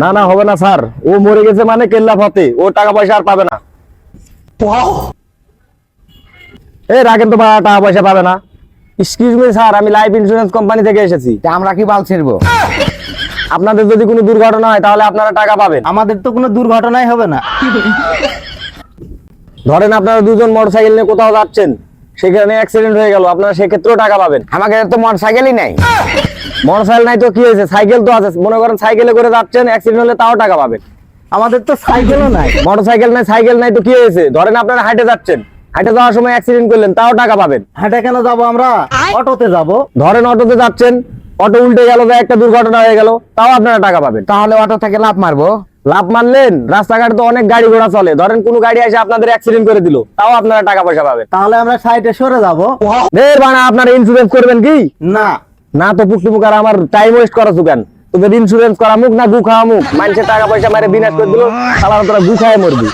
না না হবে না স্যার, ও মরে গেছে মানে কেল্লা ফতে, ও টাকা পয়সা আর পাবে না। এই রাখেন তো ভাড়া, টাকা পয়সা পাবে না। এক্সকিউজ মি স্যার, আমি লাইফ ইন্স্যুরেন্স কোম্পানি থেকে এসেছি। তা আমরা কি বাল ছিড়বো? আপনাদের যদি কোনো দুর্ঘটনা হয় তাহলে আপনারা টাকা পাবেন। আমাদের তো কোনো দুর্ঘটনাই হবে না। ধরেন আপনারা দুজন মোটরসাইকেল নিয়ে কোথাও যাচ্ছেন, সেখানে অ্যাক্সিডেন্ট হয়ে গেল, আপনারা সেক্ষেত্রেও টাকা পাবেন। আমাকে তো মোটর সাইকেলই নাই। মোটরসাইকেল নাই তো কি হয়েছে, সাইকেল তো আছে। মনে করেন সাইকেলে করে যাচ্ছেন, অ্যাক্সিডেন্ট হলে তাও টাকা পাবেন। আমাদের তো সাইকেলও নাই। মোটরসাইকেল নাই, সাইকেল নাই তো কি হয়েছে, ধরেন আপনারা হাঁটে যাচ্ছেন, হাঁটে যাওয়ার সময় অ্যাক্সিডেন্ট করলেন, তাও টাকা পাবেন। হাঁটে কেন যাবো, আমরা অটোতে যাব। ধরেন অটোতে যাচ্ছেন, অটো উল্টে গেল বা একটা দুর্ঘটনা হয়ে গেল, তাও আপনারা টাকা পাবেন। তাহলে অটো থেকে লাফ মারবো? লাভ মানলেন, রাস্তাঘাটে তো অনেক গাড়ি ঘোড়া চলে, ধরেন কোনো গাড়ি এসে আপনাদের অ্যাক্সিডেন্ট করে দিল, তাও আপনারা টাকা পয়সা পাবেন। তাহলে আমরা সাইডে সরে যাব। দের বানা, আপনারা ইন্স্যুরেন্স করবেন কি না, না? তো পুকটি মুখ আর আমার টাইম ওয়েস্ট করা কেন? তোদের ইন্স্যুরেন্স করা মুখ না গু খাওয়া মুখ? মানুষের টাকা পয়সা মারে বিনাশ করে দিল, তাহলে তোরা গু খায় মরবি।